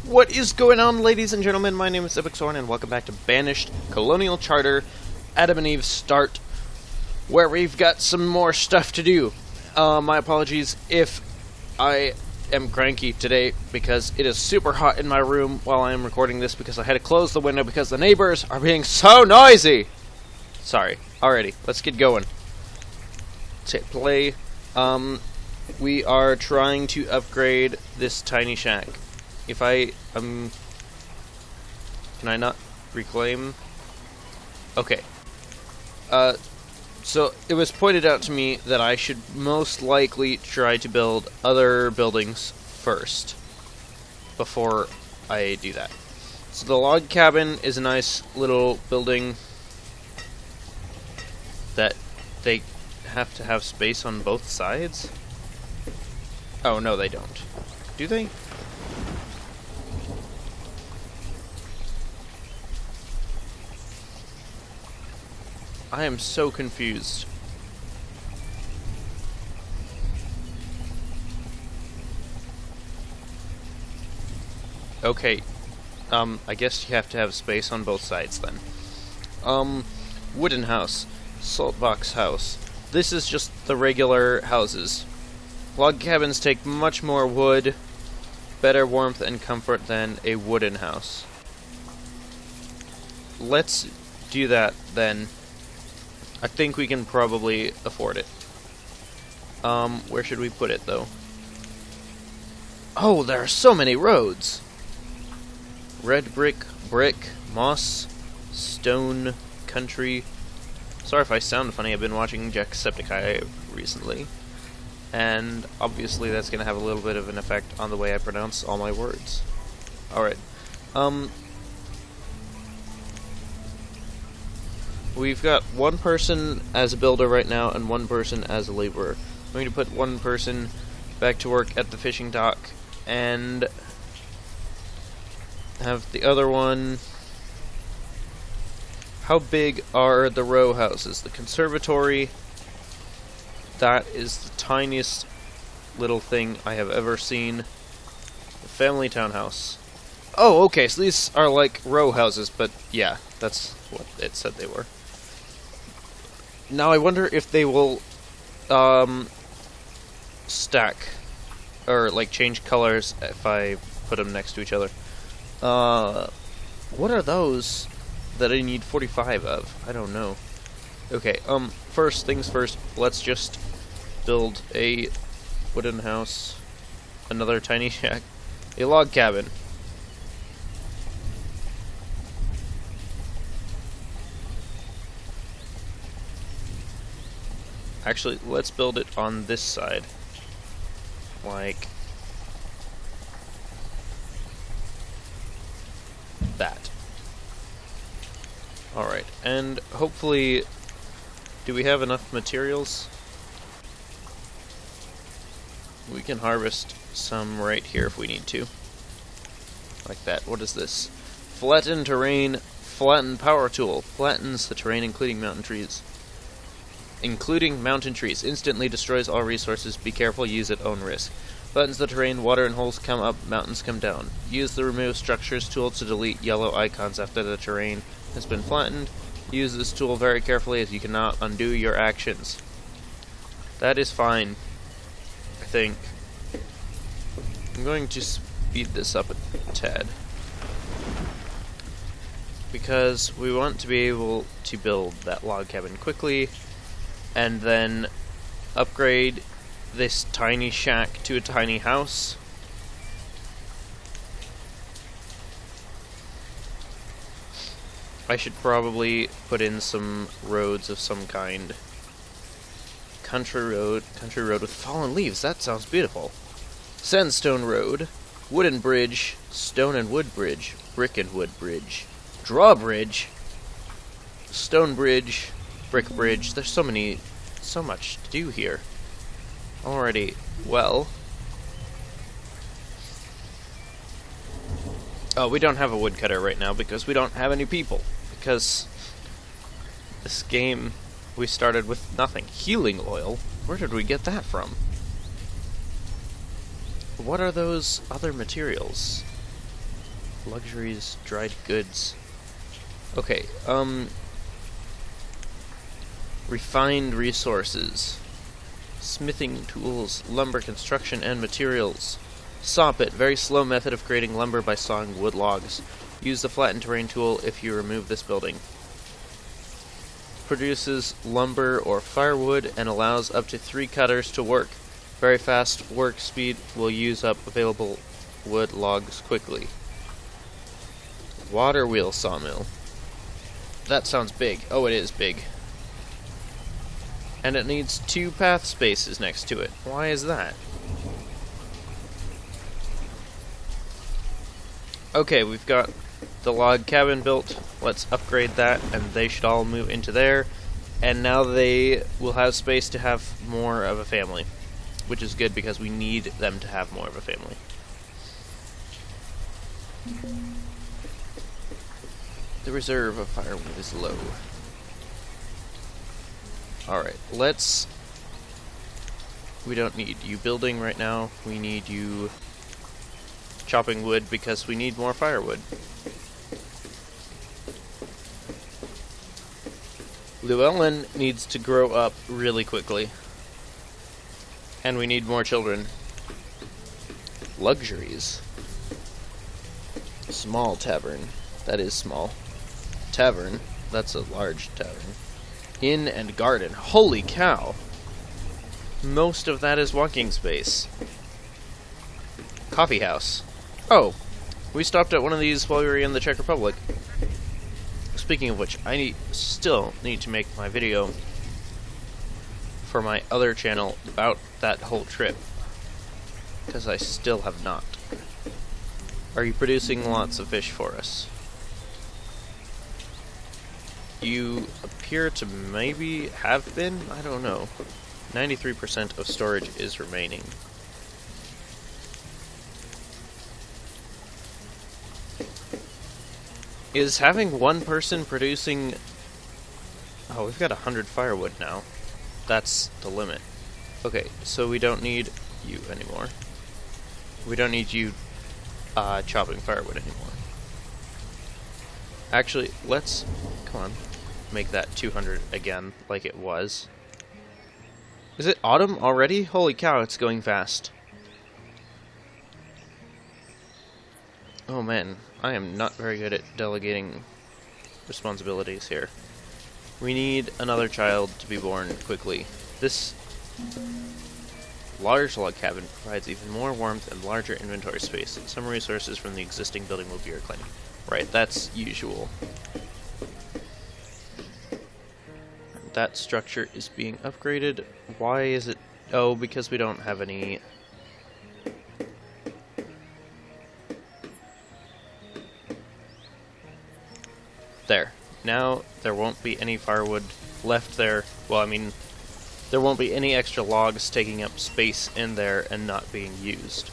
What is going on, ladies and gentlemen? My name is Ibixorn, and welcome back to Banished Colonial Charter Adam and Eve Start, where we've got some more stuff to do. My apologies if I am cranky today, because it is super hot in my room while I am recording this, because I had to close the window because the neighbors are being so noisy! Sorry. Alrighty, let's get going. Let's hit play. We are trying to upgrade this tiny shack. If I, can I not reclaim? Okay. So it was pointed out to me that I should most likely try to build other buildings first, before I do that. So the log cabin is a nice little building that they have to have space on both sides? Oh, no, they don't. Do they? I am so confused. Okay, I guess you have to have space on both sides then. Wooden house. Salt box house. This is just the regular houses. Log cabins take much more wood, better warmth and comfort than a wooden house. Let's do that then. I think we can probably afford it. Where should we put it, though? Oh, there are so many roads! Red brick, moss, stone, country. Sorry if I sound funny, I've been watching Jacksepticeye recently. And obviously that's going to have a little bit of an effect on the way I pronounce all my words. Alright. We've got one person as a builder right now and one person as a laborer. I'm going to put one person back to work at the fishing dock and have the other one... How big are the row houses? The conservatory, that is the tiniest little thing I have ever seen. The family townhouse. Oh, okay, so these are like row houses, but yeah, that's what it said they were. Now I wonder if they will stack or like change colors if I put them next to each other. What are those that I need 45 of? I don't know. Okay, first things first, let's just build a wooden house, another tiny shack, a log cabin. Actually, let's build it on this side. Like that. Alright, and hopefully... Do we have enough materials? We can harvest some right here if we need to. Like that. What is this? Flatten terrain, flatten power tool. Flattens the terrain including mountain trees. Instantly destroys all resources. Be careful, use at own risk. Flattens the terrain, water and holes come up, mountains come down. Use the remove structures tool to delete yellow icons after the terrain has been flattened. Use this tool very carefully as you cannot undo your actions. That is fine, I think. I'm going to speed this up a tad, because we want to be able to build that log cabin quickly, and then upgrade this tiny shack to a tiny house. I should probably put in some roads of some kind. Country road with fallen leaves, that sounds beautiful. Sandstone road, wooden bridge, stone and wood bridge, brick and wood bridge, drawbridge, stone bridge, brick bridge. There's so much to do here. Alrighty, well... Oh, we don't have a woodcutter right now because we don't have any people. Because this game we started with nothing. Healing oil? Where did we get that from? What are those other materials? Luxuries, dried goods. Okay, refined resources. Smithing tools, lumber construction and materials. Saw pit, very slow method of creating lumber by sawing wood logs. Use the flattened terrain tool if you remove this building. Produces lumber or firewood and allows up to 3 cutters to work. Very fast work speed, will use up available wood logs quickly. Water wheel sawmill. That sounds big. Oh, it is big. And it needs 2 path spaces next to it. Why is that? Okay, we've got the log cabin built. Let's upgrade that, and they should all move into there. And now they will have space to have more of a family, which is good because we need them to have more of a family. The reserve of firewood is low. Alright, we don't need you building right now. We need you chopping wood because we need more firewood. Llewellyn needs to grow up really quickly. And we need more children. Luxuries. Small tavern. That is small. Tavern. That's a large tavern. Inn and garden. Holy cow! Most of that is walking space. Coffee house. Oh, we stopped at one of these while we were in the Czech Republic. Speaking of which, I still need to make my video for my other channel about that whole trip, because I still have not. Are you producing lots of fish for us? You appear to maybe have been? I don't know. 93% of storage is remaining. Is having one person producing... Oh, we've got 100 firewood now. That's the limit. Okay, so we don't need you anymore. We don't need you chopping firewood anymore. Actually, let's... Come on. Make that 200 again, like it was. Is it autumn already? Holy cow, it's going fast. Oh man, I am not very good at delegating responsibilities here. We need another child to be born quickly. This large log cabin provides even more warmth and larger inventory space. Some resources from the existing building will be reclaimed. Right, that's usual. That structure is being upgraded. Why is it... Oh, because we don't have any... There. Now, there won't be any firewood left there. Well, I mean, there won't be any extra logs taking up space in there and not being used.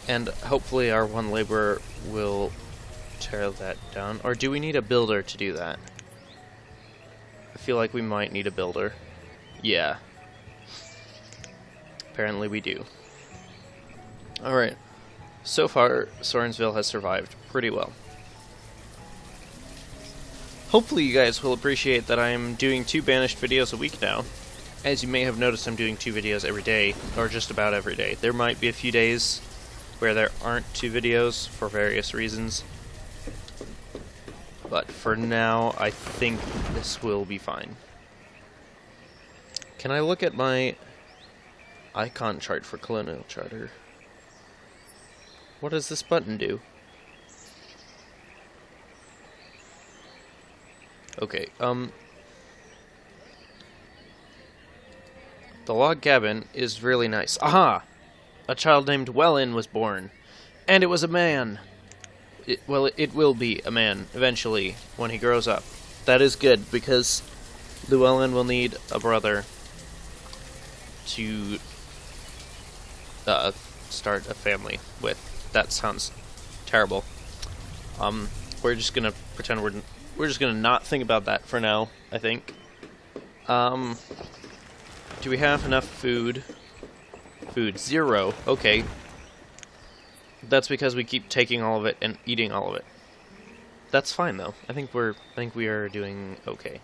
And hopefully our one laborer will tear that down. Or do we need a builder to do that? I feel like we might need a builder. Yeah. Apparently we do. Alright. So far, Sorensville has survived pretty well. Hopefully you guys will appreciate that I'm doing 2 Banished videos a week now. As you may have noticed, I'm doing 2 videos every day, or just about every day. There might be a few days where there aren't 2 videos for various reasons. But for now, I think this will be fine. Can I look at my icon chart for Colonial Charter? What does this button do? Okay, the log cabin is really nice. Aha! A child named Llewellyn was born. And it was a man! It will be a man, eventually, when he grows up. That is good, because Llewellyn will need a brother to start a family with. That sounds terrible. We're just gonna pretend we're just gonna not think about that for now, I think. Do we have enough food? Food, 0. Okay. That's because we keep taking all of it and eating all of it. That's fine though. I think we are doing okay.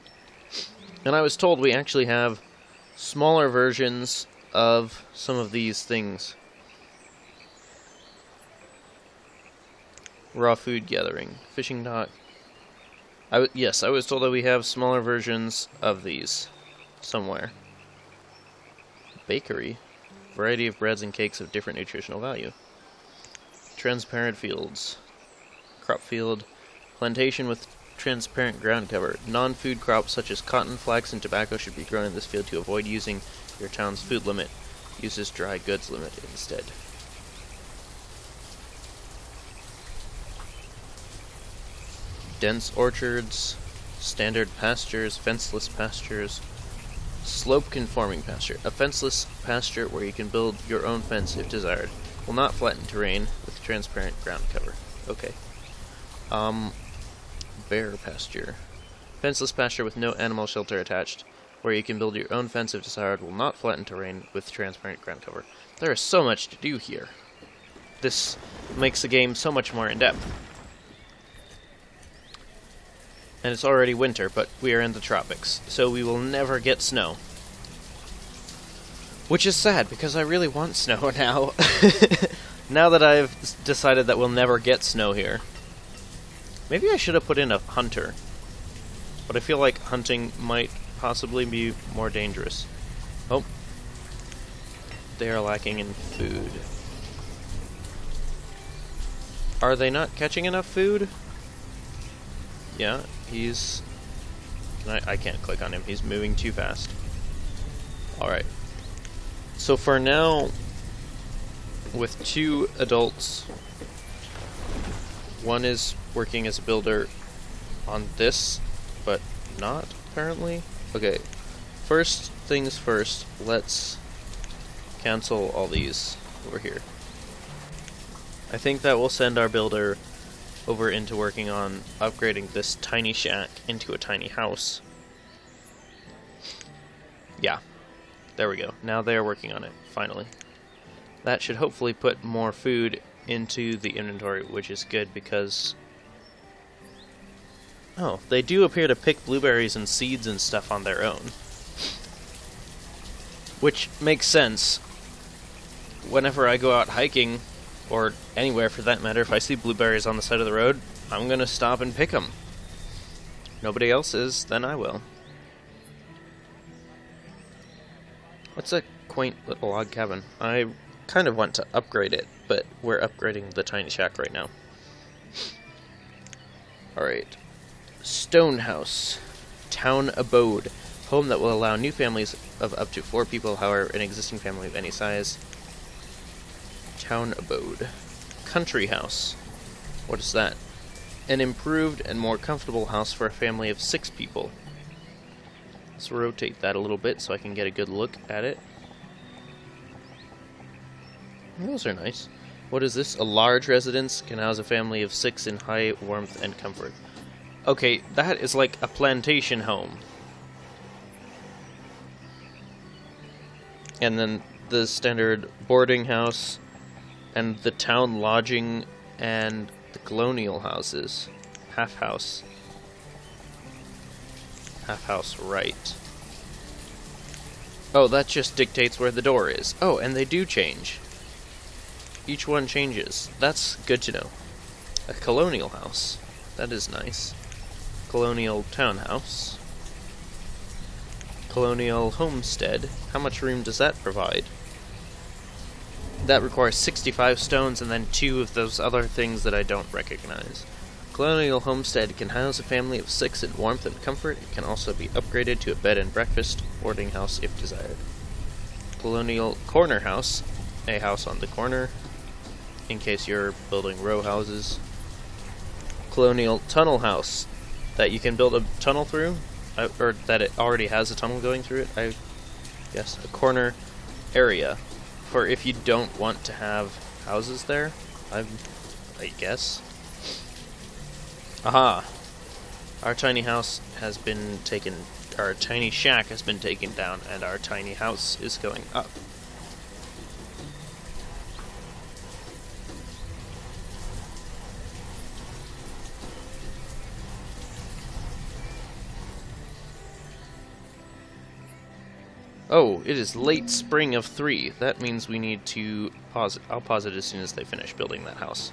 And I was told we actually have smaller versions of some of these things. Raw food gathering, fishing dock. Yes, I was told that we have smaller versions of these somewhere. Bakery, variety of breads and cakes of different nutritional value. Transparent fields, crop field, plantation with transparent ground cover. Non-food crops such as cotton, flax, and tobacco should be grown in this field to avoid using your town's food limit. Uses dry goods limit instead. Dense orchards, standard pastures, fenceless pastures, slope-conforming pasture. A fenceless pasture where you can build your own fence if desired. Will not flatten terrain with transparent ground cover. Okay. Bear pasture. Fenceless pasture with no animal shelter attached, where you can build your own fence if desired. Will not flatten terrain with transparent ground cover. There is so much to do here. This makes the game so much more in-depth. And it's already winter, but we are in the tropics, so we will never get snow. Which is sad, because I really want snow now. Now that I've decided that we'll never get snow here. Maybe I should have put in a hunter. But I feel like hunting might possibly be more dangerous. Oh. They are lacking in food. Are they not catching enough food? Yeah, he's... I can't click on him. He's moving too fast. Alright. So for now, with 2 adults, one is working as a builder on this, but not, apparently. Okay, first things first, let's cancel all these over here. I think that will send our builder over into working on upgrading this tiny shack into a tiny house. Yeah, there we go. Now they are working on it, finally. That should hopefully put more food into the inventory, which is good because... Oh, they do appear to pick blueberries and seeds and stuff on their own. Which makes sense. Whenever I go out hiking, or anywhere for that matter, if I see blueberries on the side of the road, I'm gonna stop and pick them. Nobody else is, then I will. What's a quaint little log cabin? I kind of want to upgrade it, but we're upgrading the tiny shack right now. Alright. Stone house. Town abode. Home that will allow new families of up to 4 people, however, an existing family of any size. Town abode. Country house. What is that? An improved and more comfortable house for a family of 6 people. Let's rotate that a little bit so I can get a good look at it. Those are nice. What is this? A large residence can house a family of 6 in high warmth and comfort. Okay, that is like a plantation home. And then the standard boarding house, and the town lodging, and the colonial houses. Half house. Half house right. Oh, that just dictates where the door is. Oh, and they do change. Each one changes. That's good to know. A colonial house. That is nice. Colonial townhouse. Colonial homestead. How much room does that provide? That requires 65 stones and then 2 of those other things that I don't recognize. Colonial homestead can house a family of 6 in warmth and comfort. It can also be upgraded to a bed and breakfast boarding house if desired. Colonial corner house. A house on the corner, in case you're building row houses. Colonial tunnel house. That you can build a tunnel through, or that it already has a tunnel going through it, I guess. A corner area for if you don't want to have houses there, I guess. Aha! Our tiny house has been taken, our tiny shack has been taken down, and our tiny house is going up. Oh, it is late spring of 3. That means we need to pause it. I'll pause it as soon as they finish building that house.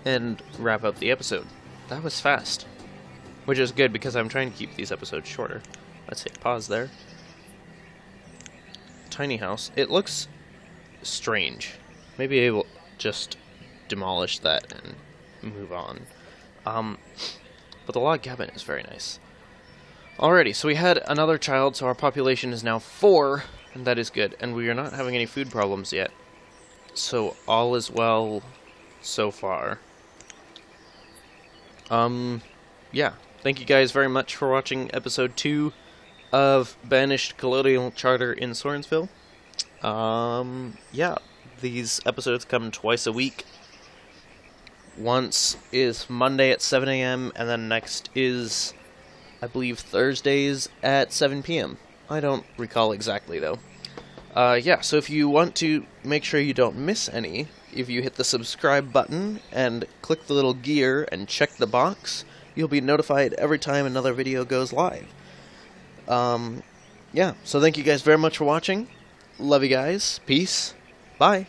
And wrap up the episode. That was fast. Which is good because I'm trying to keep these episodes shorter. Let's hit pause there. Tiny house. It looks strange. Maybe I will just demolish that and move on. But the log cabin is very nice. Alrighty, so we had another child, so our population is now 4, and that is good. And we are not having any food problems yet. So all is well so far. Yeah. Thank you guys very much for watching episode 2 of Banished Colonial Charter in Sorensville. Yeah. These episodes come twice a week. Once is Monday at 7 a.m. and then next is, I believe, Thursdays at 7 p.m. I don't recall exactly, though. Yeah, so if you want to make sure you don't miss any, if you hit the subscribe button and click the little gear and check the box, you'll be notified every time another video goes live. Yeah, so thank you guys very much for watching. Love you guys. Peace. Bye.